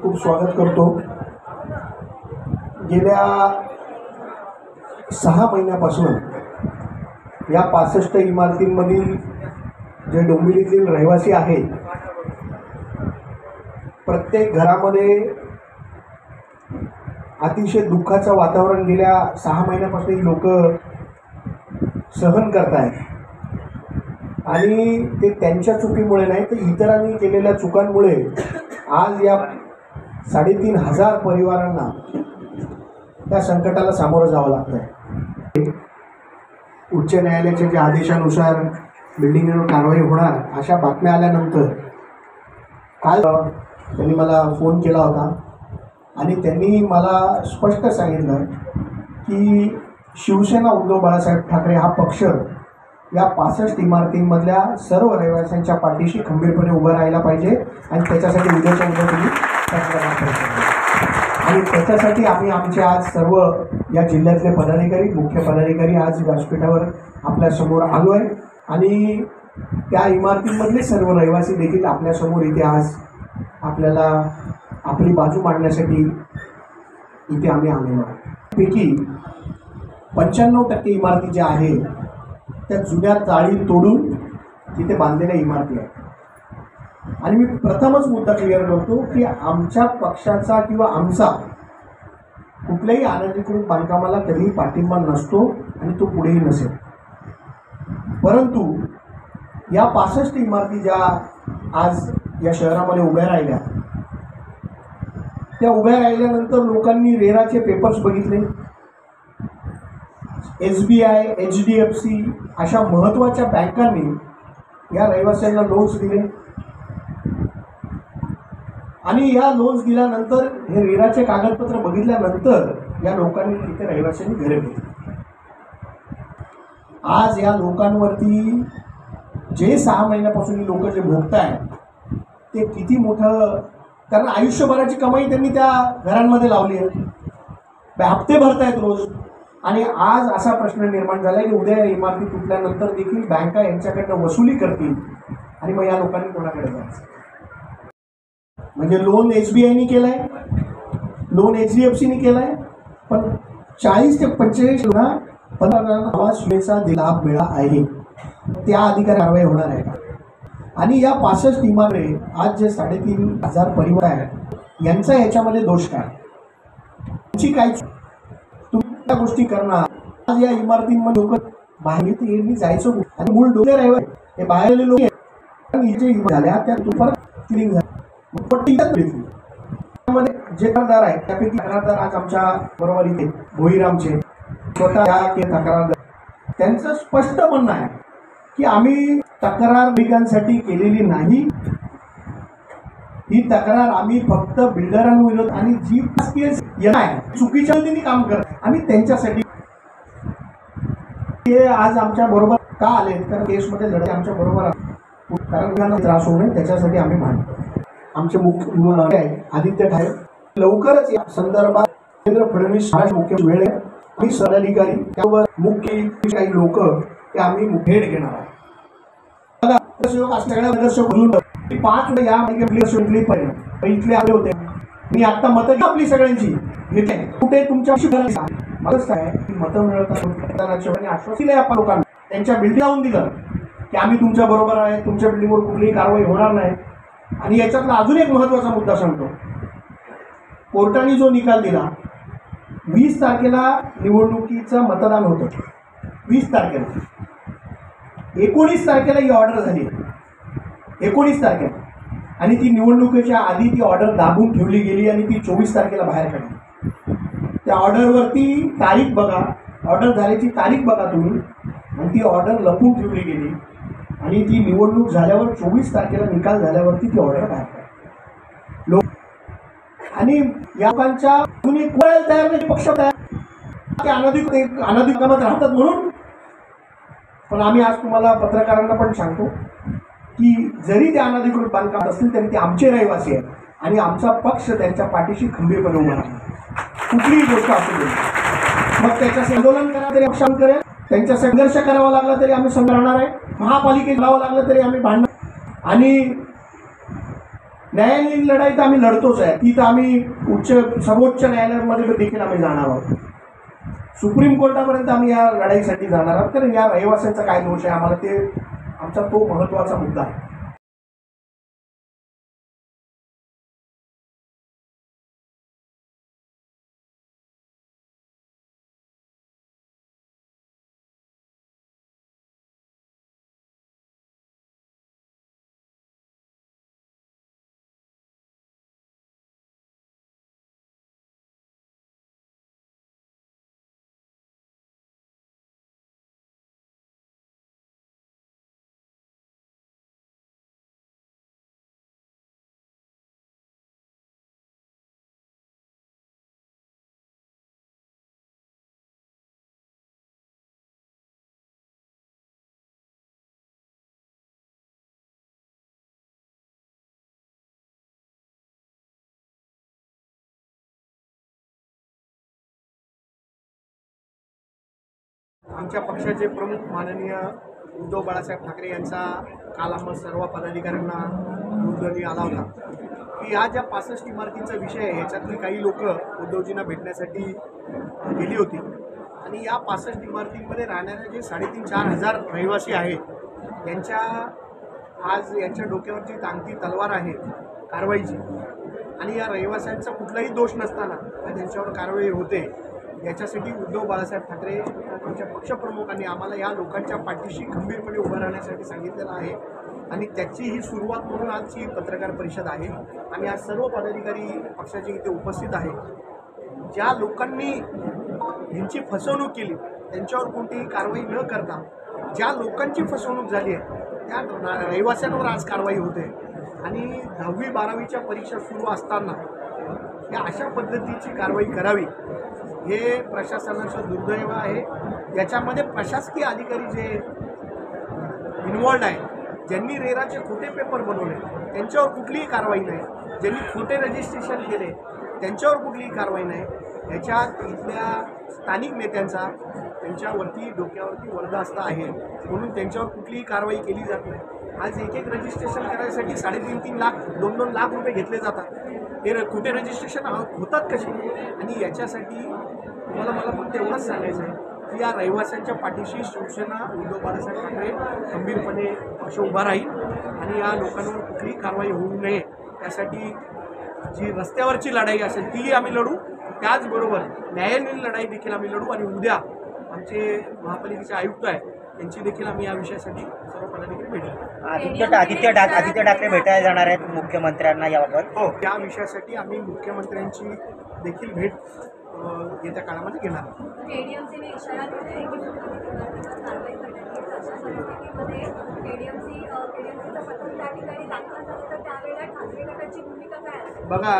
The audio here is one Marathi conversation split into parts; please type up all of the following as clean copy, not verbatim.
खूप स्वागत करतो। गेल्या 6 महिन्यापासून या 65 इमारतींमधील जे डोंबिवलीतील रहिवासी आहेत, प्रत्येक घरामध्ये अतिशय दुःखाचं वातावरण गेल्या 6 महिन्यापासून ही लोक सहन करत आहेत आणि ते त्यांच्या चुकीमुळे नाही तर इतरांनी केलेल्या चुकांमुळे आज या 3,500 परिवारांना त्या संकटाला सामोरं जावं लागतंय। उच्च न्यायालयाच्या ज्या आदेशानुसार बिल्डिंगवर कारवाई होणार अशा बातम्या आल्यानंतर काल त्यांनी मला फोन केला होता आणि त्यांनी मला स्पष्ट सांगितलं की शिवसेना उद्धव बाळासाहेब ठाकरे हा पक्ष या 65 इमारतींमधल्या सर्व रहिवाशांच्या पाठीशी खंबीरपणे उभं राहायला पाहिजे आणि त्याच्यासाठी उद्याच्या उद्या तुम्ही आणि त्याच्यासाठी आम्ही आमचे आज सर्व या जिल्ह्यातले पदाधिकारी मुख्य पदाधिकारी आज व्यासपीठावर आपल्यासमोर आलो आहे आणि त्या इमारतींमधले सर्व रहिवासी देखील आपल्यासमोर इथे आज आपल्याला आपली बाजू मांडण्यासाठी इथे आम्ही आलेलो आहोत। पैकी 95% इमारती ज्या आहेत त्या जुन्या चाळी तोडून तिथे बांधलेल्या इमारती आहेत आणि मी प्रथमच मुद्दा क्लिअर करतो की आमच्या पक्षाचा किंवा आमचा कुठल्याही अनधिकृत बांधकामाला कधीही पाठिंबा नसतो आणि तो पुढेही नसेल, परंतु या 65 इमारती ज्या आज या शहरामध्ये उभ्या राहिल्या त्या उभ्या राहिल्यानंतर लोकांनी रेराचे पेपर्स बघितले, SBI, HDFC अशा महत्त्वाच्या बँकांनी या रहिवाशांना लोन्स दिले आणि या लोन्स दिल्यानंतर हे रेराचे कागदपत्र बघितल्यानंतर या लोकांनी तिथे रहिवाशांनी घरे घेतली। आज या लोकांवरती जे 6 महिन्यापासून ही लोक जे भोगतायत ते किती मोठं, कारण आयुष्यभराची कमाई त्यांनी त्या घरांमध्ये लावली आहे, हप्ते भरतायत रोज आणि आज असा प्रश्न निर्माण झाला की उद्या इमारती तुटल्यानंतर देखील बँका यांच्याकडनं वसुली करतील आणि मग या लोकांनी कोणाकडे जायचं? म्हणजे लोन SBIनी केलाय, लोन HDFCनी केलाय, पण 40 ते 45 आवास योजनेचा लाभ मिळाला आहे, त्या अधिकारी कारवाई होणार आहे का? आणि या 65 इमारती आज जे 3,500 परिवार आहेत यांचा याच्यामध्ये दोष काय? तुमची काय तुम्ही गोष्टी करणार? आज या इमारतींमध्ये लोक बाहेर ते जायचं आणि मूळ डोले राहिवाय हे बाहेरले लोक जे झाल्या त्या दुपार क्लिनिंग झाली त्यामध्ये जे तक्रारदार आहेत त्यापैकी तक्रारदार आज आमच्या बरोबर इथे भोईरामचे स्वतः तक्रारदार त्यांचं स्पष्ट म्हणणं आहे की आम्ही तक्रार नागरिकांसाठी केलेली नाही, ही तक्रार आम्ही फक्त बिल्डरांविरोधात आणि जी केस आहे चुकीच्या पद्धतीने काम करत आम्ही त्यांच्यासाठी ते आज आमच्या बरोबर का आले तर केसमध्ये लढे आमच्या बरोबर कारण त्यांना त्रास होऊ नये त्याच्यासाठी आम्ही मांडतो। आमचे मुख्य आदित्य ठाकरे लवकरच या संदर्भात देवेंद्र फडणवीस मुख्य वेळ आहे, आम्ही सर्वाधिकारी त्यावर मुख्य काही लोक ते आम्ही भेट घेणार आहे। सगळ्या नगरसेवक बोलून 5 या इथले आले होते, मी आता मतं आपली सगळ्यांची घेते कुठे तुमच्याशी मदत आहे की मतं मिळवतात आश्वासन दिले आपण लोकांना त्यांच्या बिल्डिंग लावून दिलं की आम्ही तुमच्या बरोबर आहे, तुमच्या बिल्डिंगवर कुठलीही कारवाई होणार नाही। आणि याच्यातला अजून एक महत्त्वाचा मुद्दा सांगतो, कोर्टाने जो निकाल दिला 20 तारखेला निवडणुकीचं मतदान होतं, 20 तारखेला 19 तारखेला ही ऑर्डर झाली, 19 तारखेला आणि ती निवडणुकीच्या आधी ती ऑर्डर दाबून ठेवली गेली आणि ती 24 तारखेला बाहेर काढली। त्या ऑर्डरवरती तारीख बघा, ऑर्डर झाल्याची तारीख बघा तुम्ही, आणि ती ऑर्डर लपून ठेवली गेली आणि ती निवडणूक झाल्यावर 24 तारखेला निकाल झाल्यावरती ती ऑर्डर बाहेर काढली लोक आणि या लोकांच्या कुणी कोणाला तयार नाही, पक्ष तयार अनधिकृत कामात राहतात म्हणून। पण आम्ही आज तुम्हाला पत्रकारांना पण सांगतो की जरी ते अनधिकृत बांधकाम असतील तरी ते आमचे रहिवासी आहेत आणि आमचा पक्ष त्यांच्या पाठीशी खंबीरपणे उभा राहणार, कुठलीही गोष्ट असू दे। मग त्याच्याशी आंदोलन करा तरी पक्ष करेल, त्यांचा संघर्ष करावा लागला तरी आम्ही संघ राहणार आहे, महापालिकेत जावं लागलं तरी आम्ही भांडणार आणि न्यायालयीन लढाई तर आम्ही लढतोच आहे, ती तर आम्ही सर्वोच्च न्यायालयामध्ये देखील आम्ही जाणार आहोत, सुप्रीम कोर्टापर्यंत आम्ही या लढाईसाठी जाणार आहोत. कारण या रहिवाशांचा काय दोष आहे, आम्हाला ते आमचा तो महत्त्वाचा मुद्दा आहे. आमच्या पक्षाचे प्रमुख माननीय उद्धव बाळासाहेब ठाकरे यांचा काल आम्हा सर्व पदाधिकाऱ्यांना दूरध्वनी आला होता की ह्या ज्या 65 इमारतींचा विषय आहे याच्यातली काही लोक उद्धवजींना भेटण्यासाठी गेली होती आणि या 65 इमारतींमध्ये राहणारे जे 3,500-4 हजार रहिवासी आहेत यांच्या डोक्यावरची टांगती तलवार आहे कारवाईची आणि या रहिवाशांचा कुठलाही दोष नसताना त्यांच्यावर कारवाई होते. याच्यासाठी उद्धव बाळासाहेब ठाकरे त्यांच्या पक्षप्रमुखांनी आम्हाला या लोकांच्या पाठीशी खंबीरपणे उभं राहण्यासाठी सांगितलेलं आहे आणि त्याची ही सुरुवात म्हणून आजची पत्रकार परिषद आहे. आणि आज सर्व पदाधिकारी पक्षाचे इथे उपस्थित आहे. ज्या लोकांनी यांची फसवणूक केली त्यांच्यावर कोणतीही कारवाई न करता ज्या लोकांची फसवणूक झाली आहे त्या रहिवाशांवर आज कारवाई होते आणि 10वी-12वीच्या परीक्षा सुरू असताना या अशा पद्धतीची कारवाई करावी हे प्रशासनाचं दुर्दैव आहे. याच्यामध्ये प्रशासकीय अधिकारी जे इन्वॉल्ड आहे ज्यांनी रेराचे खोटे पेपर बनवले त्यांच्यावर कुठलीही कारवाई नाही, ज्यांनी खोटे रजिस्ट्रेशन केले त्यांच्यावर कुठलीही कारवाई नाही. याच्यात इथल्या स्थानिक नेत्यांचा त्यांच्यावरती डोक्यावरती वरदास्ता आहे म्हणून त्यांच्यावर कुठलीही कारवाई केली जात नाही. आज एक रजिस्ट्रेशन करायसाठी 3.5-3 लाख 2-2 लाख रुपये घेतले जातात. हे खोटे रजिस्ट्रेशन होतात कसे? आणि याच्यासाठी मला फक्त एवढंच सांगायचं आहे की या रहिवाशांच्या पाठीशी शिवसेना उद्धव बाळासाहेब ठाकरे खंबीरपणे पक्ष उभा राहील आणि या लोकांवर कुठलीही कारवाई होऊ नये यासाठी जी रस्त्यावरची लढाई असेल तीही आम्ही लढू, त्याचबरोबर न्यायालयीन लढाई देखील आम्ही लढू. आणि उद्या आमचे महापालिकेचे आयुक्त आहे त्यांची देखील आम्ही या विषयासाठी सर्व पदाधिकारी भेटू. आदित्य ठाकरे भेटायला जाणार आहेत मुख्यमंत्र्यांना याबाबत. हो, त्या विषयासाठी आम्ही मुख्यमंत्र्यांची देखील भेट येत्या काळामध्ये घेणार. बघा,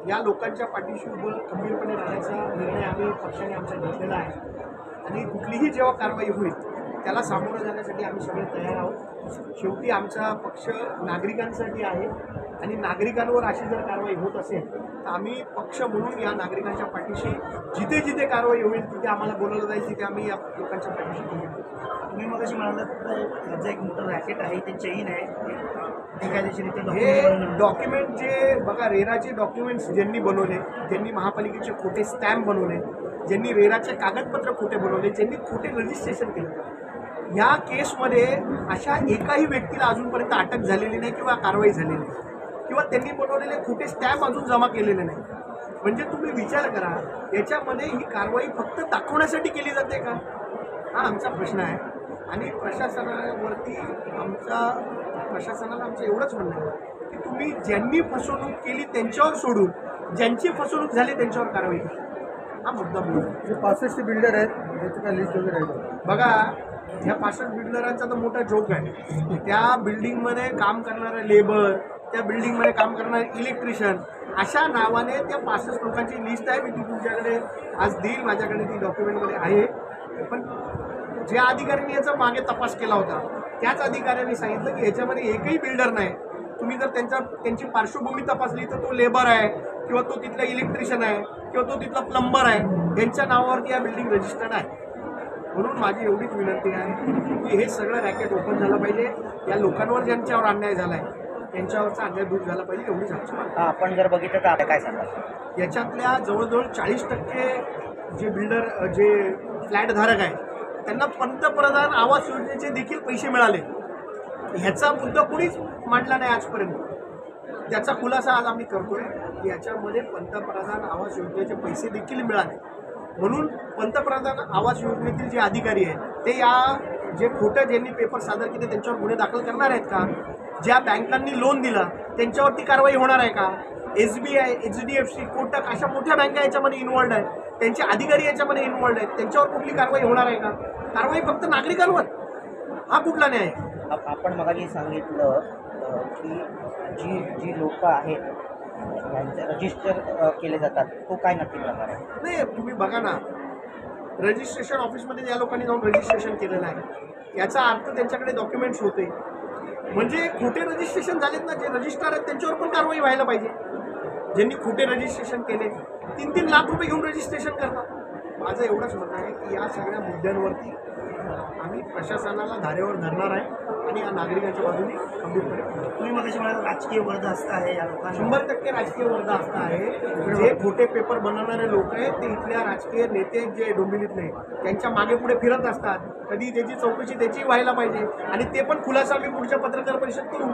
या लोकांच्या पाठीशी उभं खंबीरपणे राहण्याचा निर्णय आम्ही पक्षाने आमचा घेतलेला आहे आणि कुठलीही जेव्हा कारवाई होईल त्याला सामोरं जाण्यासाठी आम्ही सगळे तयार आहोत. शेवटी आमचा पक्ष नागरिकांसाठी आहे आणि नागरिकांवर अशी जर कारवाई होत असेल तर आम्ही पक्ष म्हणून या नागरिकांच्या पाठीशी जिथे जिथे कारवाई होईल तिथे आम्हाला बोलवलं जाईल, तिथे आम्ही या लोकांच्या पाठीशी बोलू. तुम्ही मग अशी म्हणालात याचं एक मोठं रॅकेट आहे ते चेन आहे बेकायदेशीरित्या हे डॉक्युमेंट जे बघा रेराचे डॉक्युमेंट्स ज्यांनी बनवले, ज्यांनी महापालिकेचे खोटे स्टॅम्प बनवले, ज्यांनी रेराचे कागदपत्र खोटे बनवले, ज्यांनी खोटे रजिस्ट्रेशन केले, ह्या केसमध्ये अशा एकाही व्यक्तीला अजूनपर्यंत अटक झालेली नाही किंवा कारवाई झालेली नाही किंवा त्यांनी बनवलेले खोटे स्टॅम्प अजून जमा केलेले नाही. म्हणजे तुम्ही विचार करा याच्यामध्ये ही कारवाई फक्त दाखवण्यासाठी केली जाते का? हा आमचा प्रश्न आहे. आणि प्रशासनाला आमचं एवढंच म्हणणं आहे की तुम्ही ज्यांनी फसवणूक केली त्यांच्यावर सोडून ज्यांची फसवणूक झाली त्यांच्यावर कारवाई करा. हा मुद्दा बोलू. जे 65 बिल्डर आहेत त्याचं काय लिस्ट वगैरे आहे बघा, ह्या 65 बिल्डरांचा तर मोठा जोक आहे. त्या बिल्डिंगमध्ये काम करणारे लेबर, त्या बिल्डिंगमध्ये काम करणारे इलेक्ट्रिशियन अशा नावाने त्या 65 लोकांची लिस्ट आहे. मी ती तुमच्याकडे आज देईल, माझ्याकडे ती डॉक्युमेंटमध्ये आहे. पण ज्या अधिकाऱ्यांनी याचा मागे तपास केला होता त्याच अधिकाऱ्यांनी सांगितलं की याच्यामध्ये एकही बिल्डर नाही. तुम्ही जर त्यांची पार्श्वभूमी तपासली तर तो लेबर आहे किंवा तो तिथला इलेक्ट्रिशियन आहे किंवा तो तिथला प्लंबर आहे, यांच्या नावावरती या बिल्डिंग रजिस्टर्ड आहे. म्हणून माझी एवढीच विनंती आहे की हे सगळं रॅकेट ओपन झालं पाहिजे. या लोकांवर ज्यांच्यावर अन्याय झाला आहे त्यांच्यावरचा अन्याय दूर झाला पाहिजे एवढीच आमची मागणी आहे. आपण जर बघितलं तर आपल्या काय सांगाल? याच्यातल्या जवळजवळ 40% जे बिल्डर जे फ्लॅटधारक आहेत त्यांना पंतप्रधान आवास योजनेचे देखील पैसे मिळाले. ह्याचा मुद्दा कुणीच मांडला नाही आजपर्यंत. त्याचा खुलासा आज आम्ही करतोय की याच्यामध्ये पंतप्रधान आवास योजनेचे पैसे देखील मिळाले. म्हणून पंतप्रधान आवास योजनेतील जे अधिकारी आहेत ते या जे खोटं ज्यांनी पेपर सादर केले त्यांच्यावर गुन्हे दाखल करणार आहेत का? ज्या बँकांनी लोन दिला त्यांच्यावरती कारवाई होणार आहे का? SBI, HDFC, कोटक अशा मोठ्या बँका याच्यामध्ये इन्व्हॉल्ड आहेत, त्यांचे अधिकारी याच्यामध्ये इन्व्हॉल्ड आहेत, त्यांच्यावर कुठली कारवाई होणार आहे का? कारवाई फक्त नागरिकांवर. हा कुठला न्याय? आपण मगाशी सांगितलं की जी जी लोक आहेत यांचे रजिस्टर केले जातात तो काय नक्की प्रकार आहे? नाही, तुम्ही बघा ना, रजिस्ट्रेशन ऑफिसमध्ये या लोकांनी जाऊन रजिस्ट्रेशन केलेलं आहे. याचा अर्थ त्यांच्याकडे डॉक्युमेंट्स होते. म्हणजे खोटे रजिस्ट्रेशन झालेत ना, जे रजिस्ट्रार आहेत त्यांच्यावर पण कारवाई व्हायला पाहिजे. ज्यांनी खोटे रजिस्ट्रेशन केले 3-3 लाख रुपये घेऊन रजिस्ट्रेशन करतात. माझं एवढंच म्हणणं आहे की या सगळ्या मुद्द्यांवरती आम्ही प्रशासनाला धारेवर धरणार आहे आणि या नागरिकांच्या बाजूने गंभीरपणे बोलू. तुम्ही मगाशी म्हणाल राजकीय वर्धस्त आहे या लोकांना. 100% राजकीय वर्धस्त आहे. जे खोटे पेपर बनवणारे लोक आहेत ते इथल्या राजकीय नेते जे डोंबिवलीतले त्यांच्या मागे पुढे फिरत असतात. कधी त्याची चौकशी त्याची व्हायला पाहिजे आणि ते पण खुलासा आम्ही पुढच्या पत्रकार परिषद करू.